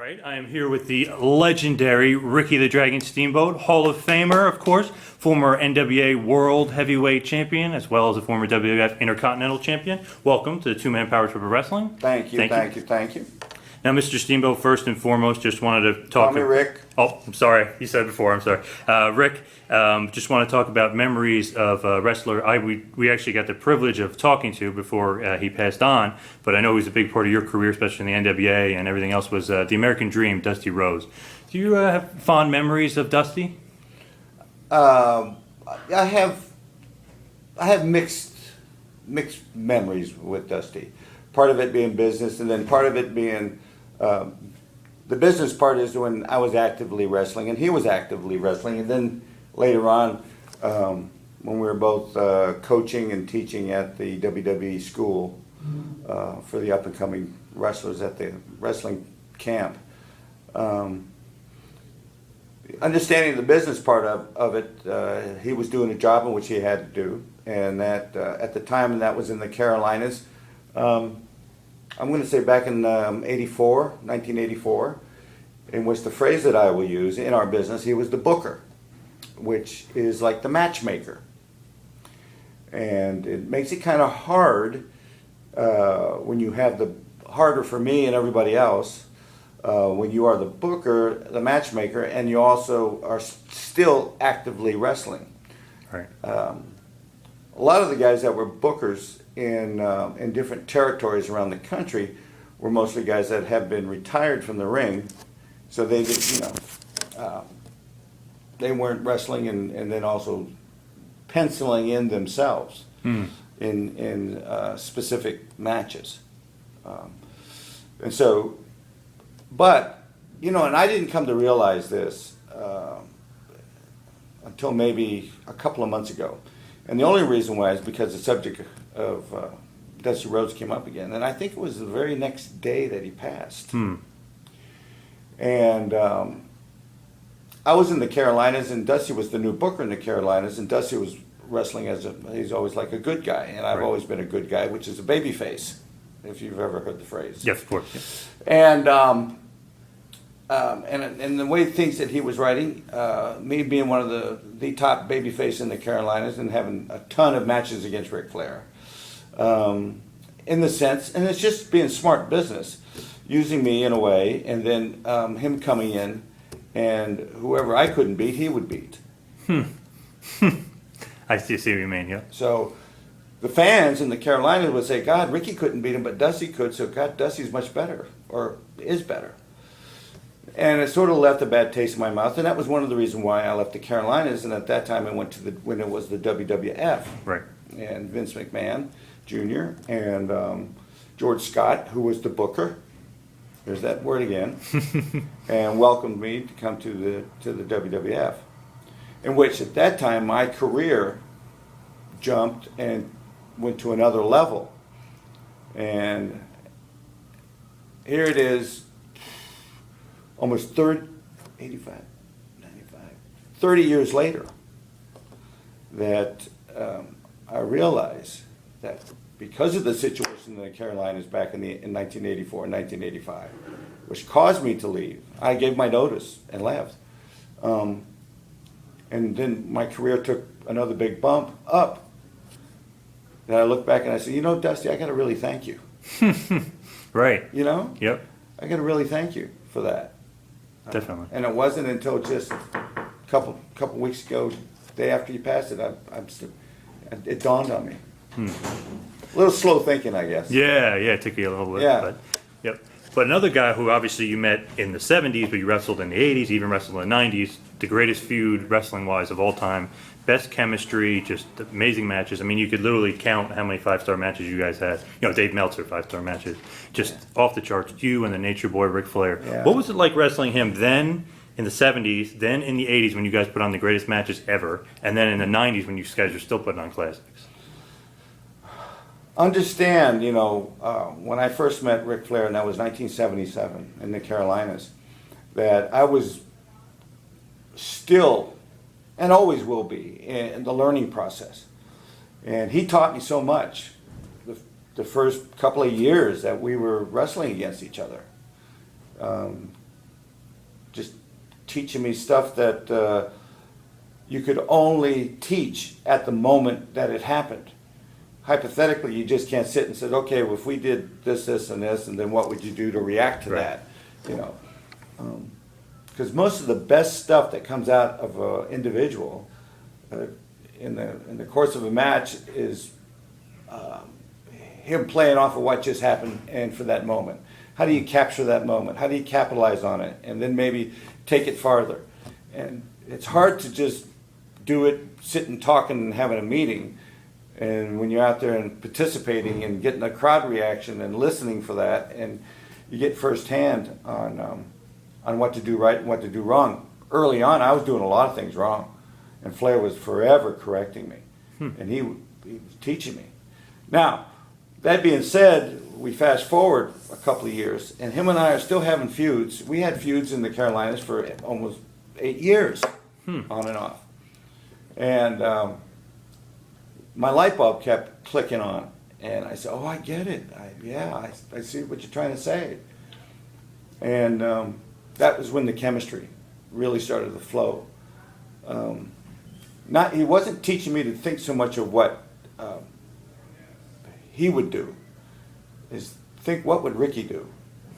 right, I am here with the legendary Ricky the Dragon Steamboat, Hall of Famer, of course, former NWA World Heavyweight Champion, as well as a former WWF Intercontinental Champion. Welcome to the Two-Man Power Trip of Wrestling. Thank you. Now, Mr. Steamboat, first and foremost, just wanted to talk... Call me Rick. Oh, I'm sorry. You said it before. I'm sorry. Rick, just want to talk about memories of a wrestler we actually got the privilege of talking to before he passed on, but I know he was a big part of your career, especially in the NWA and everything else, was the American Dream, Dusty Rhodes. Do you have fond memories of Dusty? I have mixed memories with Dusty. Part of it being business, and then part of it being... the business part is when I was actively wrestling and he was actively wrestling, and then later on when we were both coaching and teaching at the WWE school for the up-and-coming wrestlers at the wrestling camp. Understanding the business part of it, he was doing a job in which he had to do, and that at the time, and that was in the Carolinas. I'm going to say back in 1984, in which the phrase that I will use in our business, he was the booker, which is like the matchmaker. And it makes it kind of hard when you have harder for me and everybody else, when you are the booker, the matchmaker, and you also are still actively wrestling. Right. A lot of the guys that were bookers in different territories around the country were mostly guys that have been retired from the ring, so they did, they weren't wrestling and then also penciling in themselves in specific matches, and so, but and I didn't come to realize this until maybe a couple of months ago. And the only reason why is because the subject of Dusty Rhodes came up again. And I think it was the very next day that he passed. And I was in the Carolinas, and Dusty was the new booker in the Carolinas, and Dusty was wrestling he's always like a good guy. And I've always been a good guy, which is a baby face, if you've ever heard the phrase. Yes, of course. Yeah. And the way things that he was writing, me being one of the top babyface in the Carolinas and having a ton of matches against Ric Flair, in the sense, and it's just being smart business, using me in a way, and then him coming in, and whoever I couldn't beat, he would beat. I see what you mean, yeah. So the fans in the Carolinas would say, God, Ricky couldn't beat him, but Dusty could, so God, Dusty's much better, or is better. And it sort of left a bad taste in my mouth, and that was one of the reasons why I left the Carolinas. And at that time, I went to when it was the WWF, right? And Vince McMahon Jr. and George Scott, who was the booker. There's that word again, and welcomed me to come to the WWF, in which at that time my career jumped and went to another level. And here it is. Almost 30 years later, that I realized that because of the situation in the Carolinas back in 1984 and 1985, which caused me to leave, I gave my notice and left. And then my career took another big bump up. And I look back and I said, Dusty, I got to really thank you. Right. Yep. I got to really thank you for that. Definitely. And it wasn't until just a couple weeks ago, day after you passed it, it dawned on me. A little slow thinking, I guess. Yeah, it took you a little bit. Yeah. But, yep. But another guy who obviously you met in the 70s, but you wrestled in the 80s, even wrestled in the 90s, the greatest feud wrestling-wise of all time, best chemistry, just amazing matches. I mean, you could literally count how many 5-star matches you guys had. Dave Meltzer, 5-star matches. Just off the charts. You and the Nature Boy, Ric Flair. Yeah. What was it like wrestling him then in the 70s, then in the 80s when you guys put on the greatest matches ever, and then in the 90s when you guys are still putting on classics? Understand, when I first met Ric Flair, and that was 1977 in the Carolinas, that I was still, and always will be, in the learning process. And he taught me so much the first couple of years that we were wrestling against each other. just teaching me stuff that you could only teach at the moment that it happened. Hypothetically, you just can't sit and say, okay, well, if we did this, this, and this, and then what would you do to react to that? You know, because most of the best stuff that comes out of an individual in the course of a match is him playing off of what just happened and for that moment. How do you capture that moment? How do you capitalize on it? And then maybe take it farther. And it's hard to just do it, sitting, talking, and having a meeting. And when you're out there and participating and getting a crowd reaction and listening for that, and you get firsthand on what to do right and what to do wrong. Early on, I was doing a lot of things wrong, and Flair was forever correcting me, and he was teaching me. Now, that being said, we fast forward a couple of years, and him and I are still having feuds. We had feuds in the Carolinas for almost 8 years, on and off. And my light bulb kept clicking on, and I said, "Oh, I get it. I see what you're trying to say." And that was when the chemistry really started to flow. He wasn't teaching me to think so much of what he would do. Is think, what would Ricky do?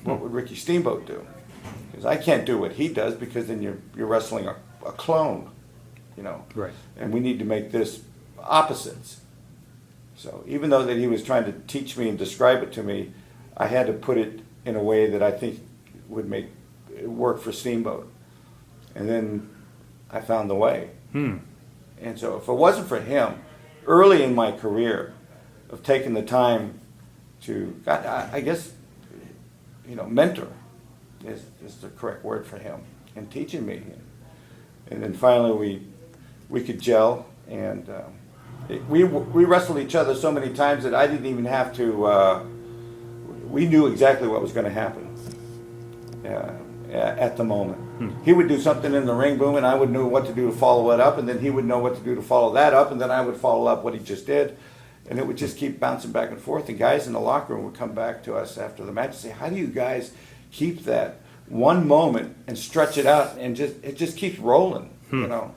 What would Ricky Steamboat do? Because I can't do what he does, because then you're wrestling a clone, you know. Right. And we need to make this opposites. So even though that he was trying to teach me and describe it to me, I had to put it in a way that I think would make it work for Steamboat. And then I found the way. And so if it wasn't for him, early in my career, of taking the time to, I guess, you know, mentor is the correct word for him, and teaching me. And then finally we could gel, and we wrestled each other so many times that I didn't even have to, we knew exactly what was going to happen at the moment. He would do something in the ring, boom, and I would know what to do to follow it up, and then he would know what to do to follow that up, and then I would follow up what he just did. And it would just keep bouncing back and forth. And guys in the locker room would come back to us after the match and say, "How do you guys keep that one moment and stretch it out, and it just keeps rolling?" You know.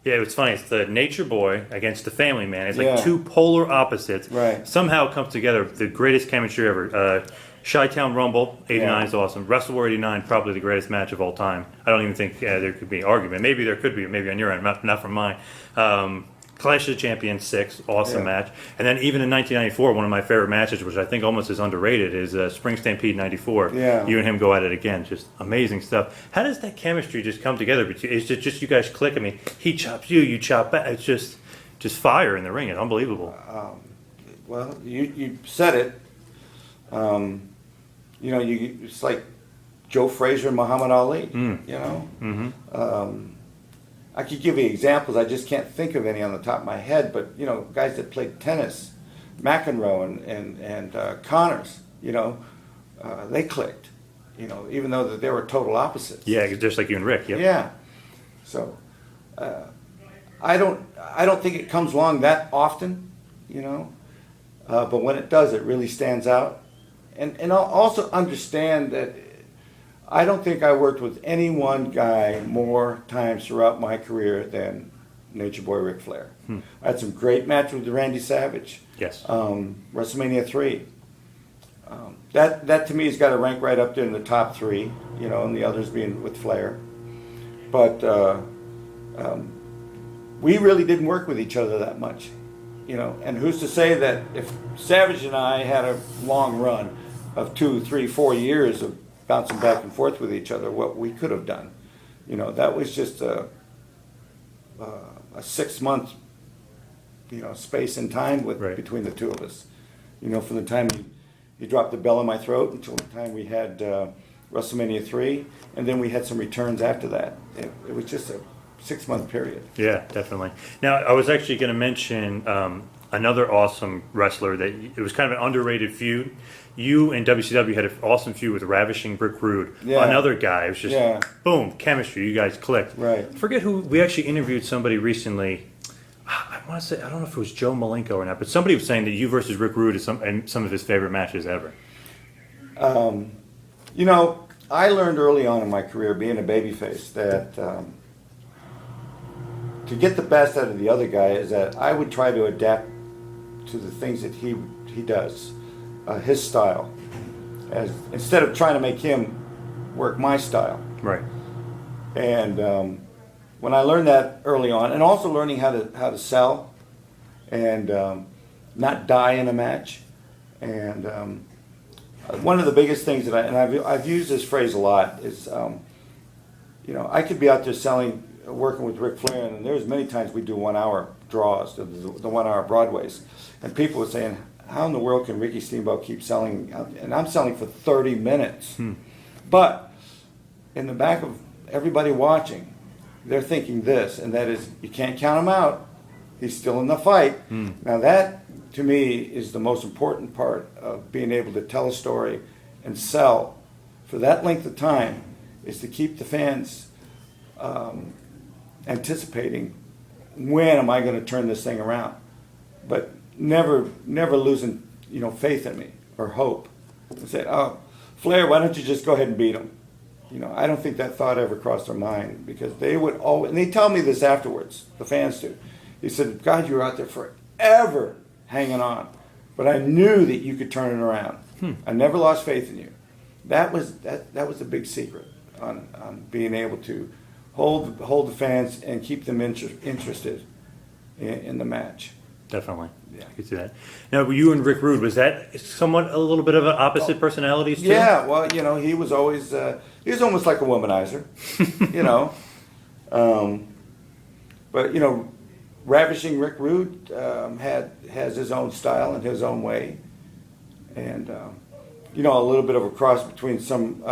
Yeah, it's funny. It's the nature boy against the family man. It's like Yeah. two polar opposites. Right. Somehow come together. The greatest chemistry ever. Chi-Town Rumble, 89 is awesome. Wrestle War 89, probably the greatest match of all time. I don't even think there could be an argument. Maybe there could be, maybe on your end, not from mine. Clash of the Champions 6, awesome match. And then even in 1994, one of my favorite matches, which I think almost is underrated, is Spring Stampede 94. Yeah. You and him go at it again. Just amazing stuff. How does that chemistry just come together? Is it just you guys click? I mean, he chops you, you chop back. It's just fire in the ring. It's unbelievable. Well, you said it. You know, it's like Joe Frazier and Muhammad Ali. You know. I could give you examples. I just can't think of any on the top of my head. But you know, guys that played tennis, McEnroe and Connors. You know, they clicked. You know, even though that they were total opposites. Yeah, just like you and Rick. Yep. Yeah. So, I don't think it comes along that often. You know, but when it does, it really stands out. And I'll also understand that I don't think I worked with any one guy more times throughout my career than Nature Boy Ric Flair. I had some great matches with Randy Savage. Yes. WrestleMania 3. That to me has got to rank right up there in the top 3, you know, and the others being with Flair. But we really didn't work with each other that much, you know. And who's to say that if Savage and I had a long run of 2, 3, 4 years of bouncing back and forth with each other, what we could have done. You know, that was just a 6-month, you know, space and time between the two of us. You know, from the time he dropped the bell in my throat until the time we had WrestleMania 3, and then we had some returns after that. It was just a 6-month period. Yeah, definitely. Now, I was actually going to mention another awesome wrestler that it was kind of an underrated feud. You and WCW had an awesome feud with Ravishing Brick Rude. Yeah. Another guy. It was just, boom, chemistry. You guys clicked. Right. Forget who. We actually interviewed somebody recently. I want to say, I don't know if it was Joe Malenko or not, but somebody was saying that you versus Rick Rude is some of his favorite matches ever. You know, I learned early on in my career, being a babyface, that to get the best out of the other guy is that I would try to adapt to the things that he does, his style, as instead of trying to make him work my style. Right. And when I learned that early on, and also learning how to sell, and not die in a match, and one of the biggest things that I've used this phrase a lot is, I could be out there working with Ric Flair, and there's many times we do 1 hour draws, the 1 hour Broadways, and people were saying, how in the world can Ricky Steamboat keep selling? And I'm selling for 30 minutes. But in the back of everybody watching, they're thinking this, and that is, you can't count him out. He's still in the fight. Now that, to me, is the most important part of being able to tell a story and sell for that length of time, is to keep the fans anticipating, when am I going to turn this thing around? But never losing, faith in me or hope. And say, oh, Flair, why don't you just go ahead and beat him? I don't think that thought ever crossed their mind, because they would always, and they tell me this afterwards, the fans do. He said, God, you were out there forever hanging on, but I knew that you could turn it around. I never lost faith in you. That was the big secret on being able to hold the fans and keep them interested in the match. Definitely. Yeah, I could see that. Now, you and Rick Rude, was that somewhat a little bit of an opposite personalities too? Yeah, well, he was always, he was almost like a womanizer, But, Ravishing Rick Rude has his own style and his own way. And, a little bit of a cross between some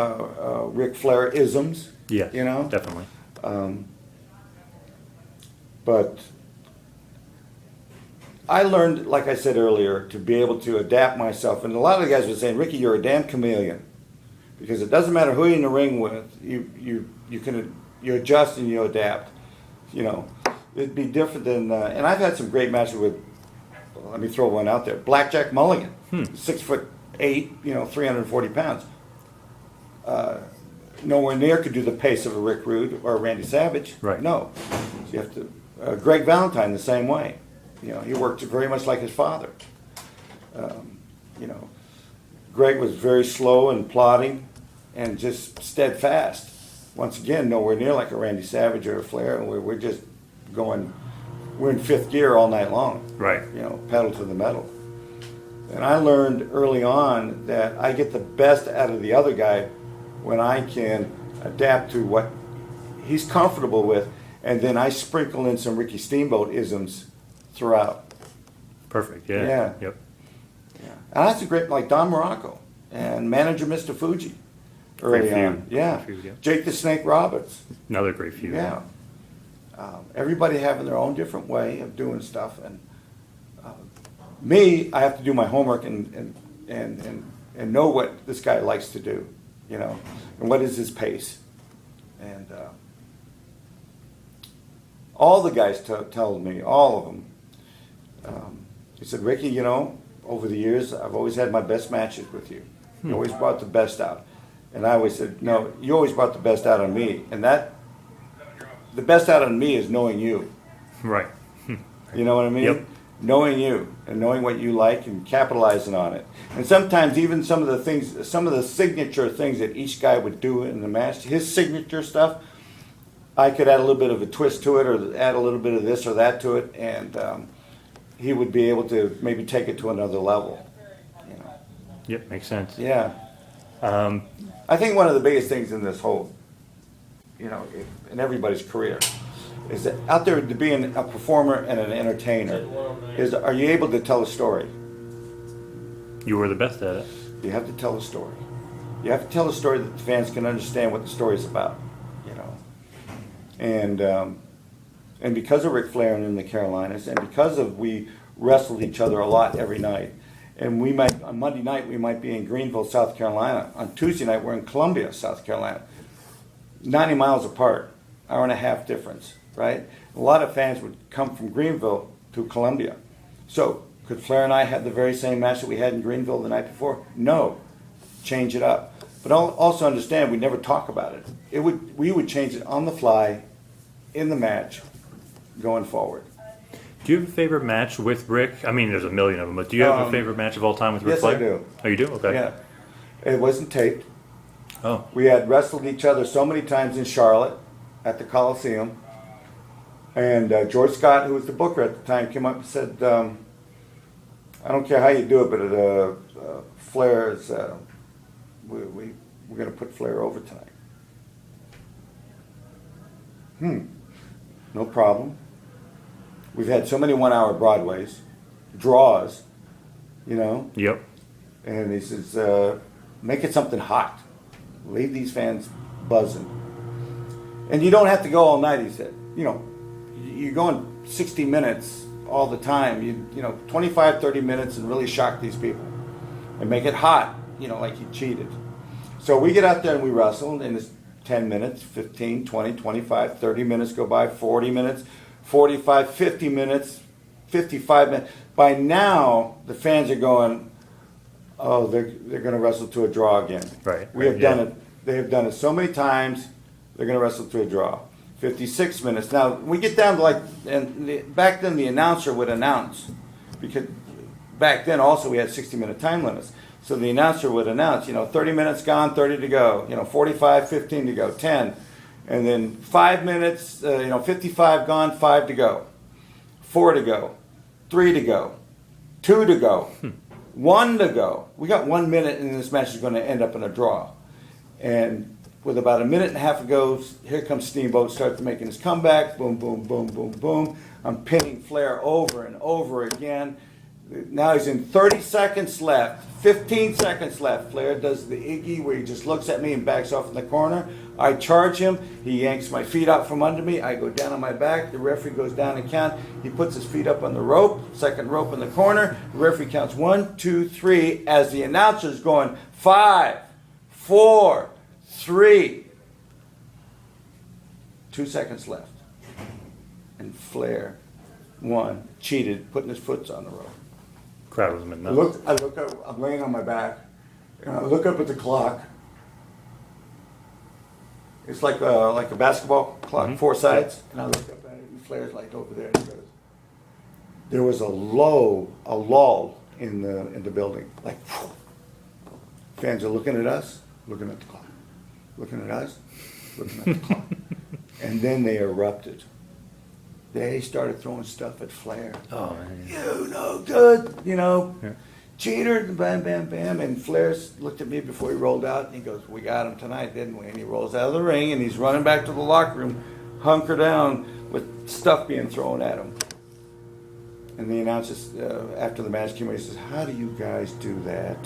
Ric Flair isms. Yeah, definitely. But I learned, like I said earlier, to be able to adapt myself. And a lot of the guys were saying, Ricky, you're a damn chameleon. Because it doesn't matter who you're in the ring with, you adjust and you adapt. It'd be different than, and I've had some great matches with, let me throw one out there, Blackjack Mulligan, 6'8", 340 pounds. Nowhere near could do the pace of a Rick Rude or a Randy Savage. Right. No. So you have to, Greg Valentine the same way. He worked very much like his father. Greg was very slow and plodding and just steadfast. Once again, nowhere near like a Randy Savage or a Flair. And we're just going, we're in fifth gear all night long. Right. Pedal to the metal. And I learned early on that I get the best out of the other guy when I can adapt to what he's comfortable with, and then I sprinkle in some Ricky Steamboat isms throughout. Perfect. Yeah. Yeah. Yep. Yeah. And that's a great, like Don Morocco and manager Mr. Fuji early Great feud. on. Yeah. Great feud, yeah. Jake the Snake Roberts. Another great feud. Yeah. Everybody having their own different way of doing stuff, and me, I have to do my homework and know what this guy likes to do, and what is his pace. And all the guys tell me, all of them, he said, Ricky, over the years, I've always had my best matches with you. You always brought the best out. And I always said, no, you always brought the best out on me. And the best out on me is knowing you. Right. You know what I mean? Yep. Knowing you and knowing what you like and capitalizing on it. And sometimes even some of the signature things that each guy would do in the match, his signature stuff, I could add a little bit of a twist to it, or add a little bit of this or that to it, and he would be able to maybe take it to another level. Yep, makes sense. Yeah. I think one of the biggest things in this whole, in everybody's career, is that out there to being a performer and an entertainer, is, are you able to tell a story? You were the best at it. You have to tell a story. You have to tell a story that the fans can understand what the story is about, And because of Ric Flair and in the Carolinas, and because of we wrestled each other a lot every night, and we might, on Monday night, we might be in Greenville, South Carolina. On Tuesday night, we're in Columbia, South Carolina. 90 miles apart, hour and a half difference, right? A lot of fans would come from Greenville to Columbia. So could Flair and I have the very same match that we had in Greenville the night before? No. Change it up. But also understand, we never talk about it. We would change it on the fly, in the match, going forward. Do you have a favorite match with Rick? I mean, there's a million of them, but do you have a favorite match of all time with Ric Yes, Flair? I do. Oh, you do? Okay. Yeah. It wasn't taped. Oh. We had wrestled each other so many times in Charlotte at the Coliseum. And George Scott, who was the booker at the time, came up and said, I don't care how you do it, but Flair is, we're going to put Flair over tonight. No problem. We've had so many 1 hour Broadways, draws, you know. Yep. And he says, make it something hot. Leave these fans buzzing. And you don't have to go all night, he said. You know, you're going 60 minutes all the time. You know, 25, 30 minutes and really shock these people. And make it hot, you know, like you cheated. So we get out there and we wrestle, and it's 10 minutes, 15, 20, 25, 30 minutes go by, 40 minutes, 45, 50 minutes, 55 minutes. By now, the fans are going, oh, they're going to wrestle to a draw again. Right. We have done it. They have done it so many times. They're going to wrestle to a draw. 56 minutes. Now we get down to back then the announcer would announce, because back then also we had 60-minute time limits. So the announcer would announce, 30 minutes gone, 30 to go. 45, 15 to go, 10, and then 5 minutes. 55 gone, 5 to go, 4 to go, 3 to go, 2 to go. 1 to go. We got 1 minute, and this match is going to end up in a draw. And with about a minute and a half to go, here comes Steamboat, starts making his comeback. Boom, boom, boom, boom, boom. I'm pinning Flair over and over again. Now he's in 30 seconds left, 15 seconds left. Flair does the Iggy where he just looks at me and backs off in the corner. I charge him. He yanks my feet out from under me. I go down on my back. The referee goes down and count. He puts his feet up on the rope, second rope in the corner. The referee counts 1, 2, 3 as the announcer's going 5, 4, 3. 2 seconds left. And Flair won, cheated, putting his foot on the rope. Crowd was nuts. I look up, I'm laying on my back, and I look up at the clock. It's like a basketball clock, 4 sides, and I look up at it, and Flair's like over there, and he goes, there was a lull in the building, like, whew. Fans are looking at us, looking at the clock, looking at us, looking at the clock, and then they erupted. They started throwing stuff at Flair. Oh, man. You no good, Yeah. cheater, bam, bam, bam. And Flair looked at me before he rolled out, and he goes, we got him tonight, didn't we? And he rolls out of the ring, and he's running back to the locker room, hunker down with stuff being thrown at him. And the announcer, after the match came out, he says, how do you guys do that?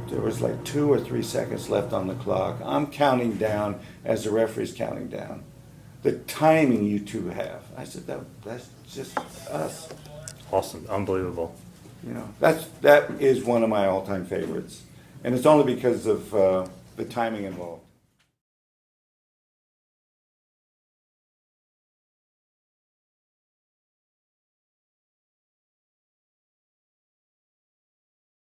There was like 2 or 3 seconds left on the clock. I'm counting down as the referee's counting down. The timing you two have. I said, that's just us. Awesome. Unbelievable. That is one of my all-time favorites. And it's only because of the timing involved.